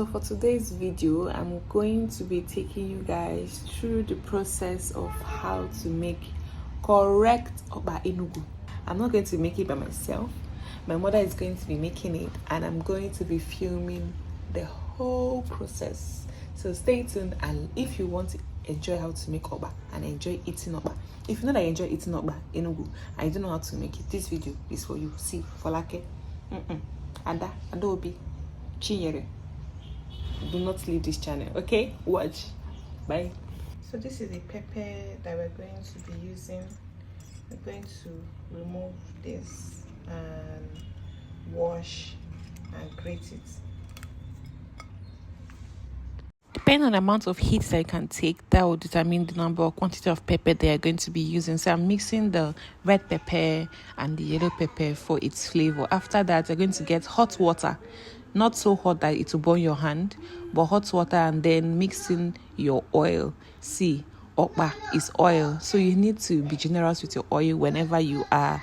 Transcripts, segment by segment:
for today's video, I'm going to be taking you guys through the process of how to make correct Okpa Enugu. I'm not going to make it by myself. My mother is going to be making it, and I'm going to be filming the whole process. So stay tuned, and if you want to enjoy how to make Okpa and enjoy eating Okpa, if you know that I enjoy eating Okpa Enugu and you don't know how to make it, this video is for you. See, Folake, Ada, Adobe, Chinyere. Do not leave this channel, okay? Watch. Bye. So this is the pepper that we're going to be using. We're going to remove this and wash and grate it. Depending on the amount of heat that you can take, that will determine the number or quantity of pepper they are going to be using. So I'm mixing the red pepper and the yellow pepper for its flavor. After that, you're going to get hot water. Not so hot that it will burn your hand, but hot water, and then mixing your oil. See, Okpa is oil, so you need to be generous with your oil whenever you are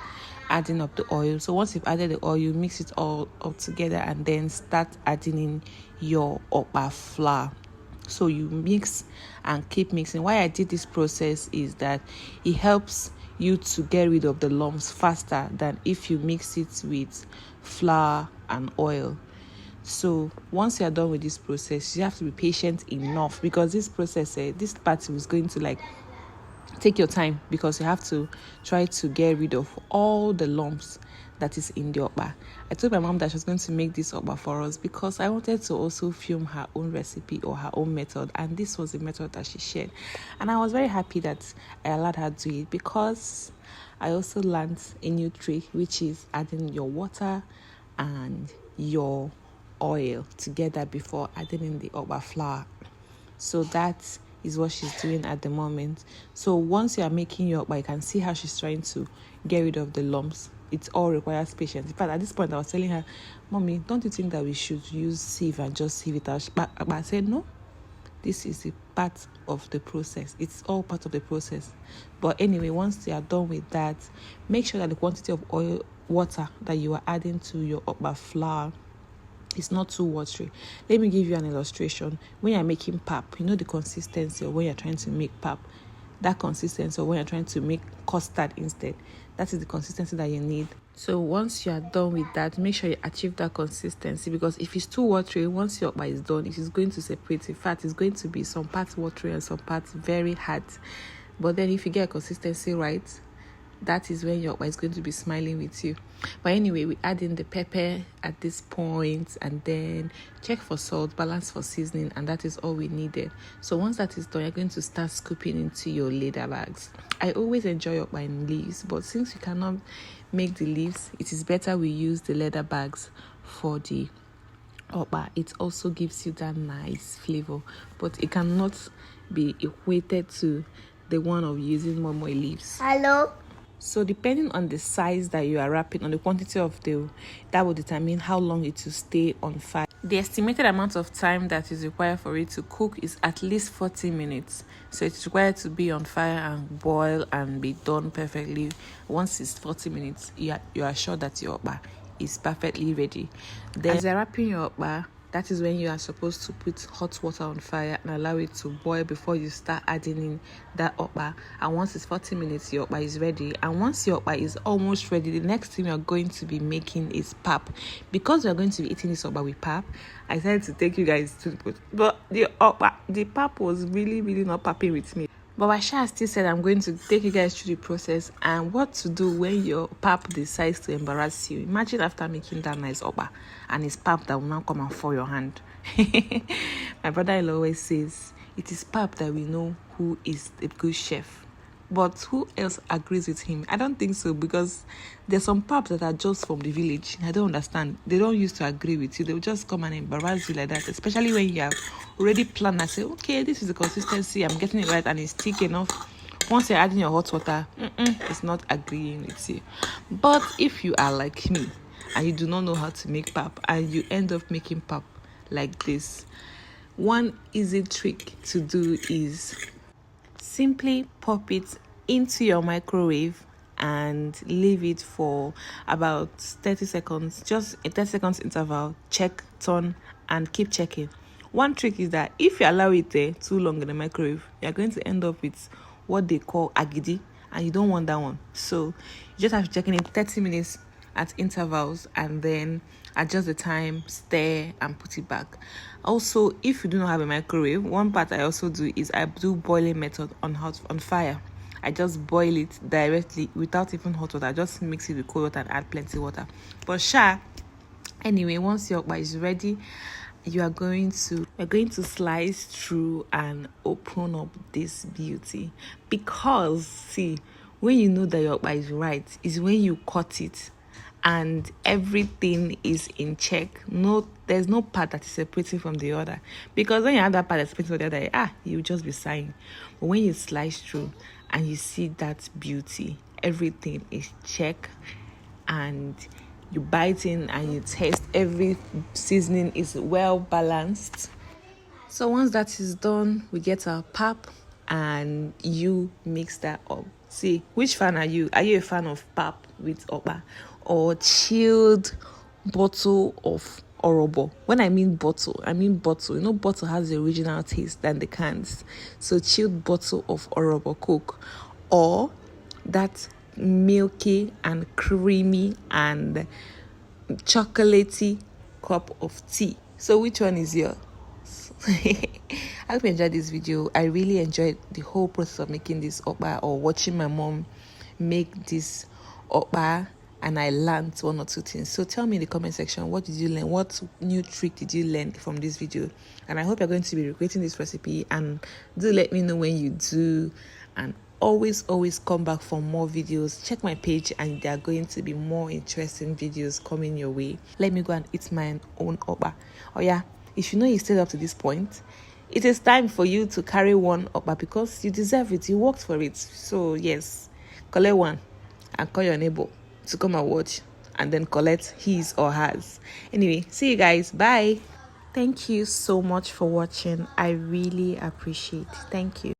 adding up the oil. So once you've added the oil, you mix it all up together and then start adding in your Okpa flour. So you mix and keep mixing. Why I did this process is that it helps you to get rid of the lumps faster than if you mix it with flour and oil. So once you are done with this process, you have to be patient enough, because this process, this part is going to take your time, because you have to try to get rid of all the lumps that is in the Okpa. I told my mom that she was going to make this Okpa for us because I wanted to also film her own recipe or her own method, and this was the method that she shared, and I was very happy that I allowed her to do it, because I also learned a new trick, which is adding your water and your oil together before adding in the Okpa flour. So that is what she's doing at the moment. So once you are making your Okpa, you can see how she's trying to get rid of the lumps. It all requires patience. In fact, at this point, I was telling her, "Mommy, don't you think that we should use sieve and just sieve it out?" But I said, "No, this is a part of the process. It's all part of the process." But anyway, once you are done with that, make sure that the quantity of water that you are adding to your Okpa flour is not too watery. Let me give you an illustration. When you're making pap, you know the consistency of when you're trying to make pap. That consistency of when you're trying to make custard instead. That is the consistency that you need. So once you are done with that, make sure you achieve that consistency, because if it's too watery, once your Okpa is done, it is going to separate. In fact, it's going to be some parts watery and some parts very hard. But then if you get consistency right, that is when your Okpa is going to be smiling with you. But anyway, we add in the pepper at this point, and then check for salt, balance for seasoning, and that is all we needed. So once that is done, you're going to start scooping into your leather bags. I always enjoy Okpa in leaves, but since you cannot make the leaves, it is better we use the leather bags for the Okpa. It also gives you that nice flavor, but it cannot be equated to the one of using momo leaves. Hello. So depending on the size that you are wrapping, on the quantity of dough, that will determine how long it will stay on fire. The estimated amount of time that is required for it to cook is at least 40 minutes. So it's required to be on fire and boil and be done perfectly. Once it's 40 minutes, you are sure that your Okpa is perfectly ready. Then as you're wrapping your Okpa, that is when you are supposed to put hot water on fire and allow it to boil before you start adding in that Okpa. And once it's 40 minutes, your Okpa is ready. And once your Okpa is almost ready, the next thing you are going to be making is pap. Because we are going to be eating this Okpa with pap, I decided to take you guys to the pot. But the pap was really, really not papping with me. But Basha still said I'm going to take you guys through the process and what to do when your pap decides to embarrass you. Imagine after making that nice Okpa and it's pap that will now come and fall your hand. My brother-in-law always says, it is pap that we know who is a good chef. But who else agrees with him? I don't think so, because there's some paps that are just from the village. I don't understand. They don't used to agree with you. They will just come and embarrass you like that, especially when you have already planned and say, okay, this is the consistency, I'm getting it right and it's thick enough. Once you're adding your hot water, it's not agreeing with you. But if you are like me and you do not know how to make pap and you end up making pap like this, one easy trick to do is simply pop it into your microwave and leave it for about 30 seconds, just a 30 seconds interval. Check, turn, and keep checking. One trick is that if you allow it there too long in the microwave, you're going to end up with what they call agidi, and you don't want that one. So you just have to check in 30 minutes at intervals, and then adjust the time, stir, and put it back. Also, if you do not have a microwave, one part I also do is I do boiling method on fire. I just boil it directly without even hot water. I just mix it with cold water and add plenty water. But anyway, once your okpa is ready, we're going to slice through and open up this beauty. Because see, when you know that your okpa is right is when you cut it and everything is in check. There's no part that is separating from the other. Because when you have that part that's separating from the other, you'll just be sighing. But when you slice through and you see that beauty, everything is check, and you bite in and you taste, every seasoning is well balanced. So once that is done, we get our pap and you mix that up. See, which fan are you? Are you a fan of pap with okpa or chilled bottle of orobo? When I mean bottle, bottle. You know, bottle has the original taste than the cans. So chilled bottle of orobo Coke, or that milky and creamy and chocolatey cup of tea. So which one is yours? I hope you enjoyed this video. I really enjoyed the whole process of making this okpa, or watching my mom make this okpa, and I learned one or two things. So tell me in the comment section, what did you learn? What new trick did you learn from this video? And I hope you're going to be recreating this recipe, and do let me know when you do. And always come back for more videos. Check my page and there are going to be more interesting videos coming your way. Let me go and eat my own okpa. Oh yeah, if you know you stayed up to this point, it is time for you to carry one okpa, because you deserve it. You worked for it. So yes, collect one and call your neighbor to come and watch, and then collect his or hers. Anyway, see you guys. Bye. Thank you so much for watching. I really appreciate it. Thank you.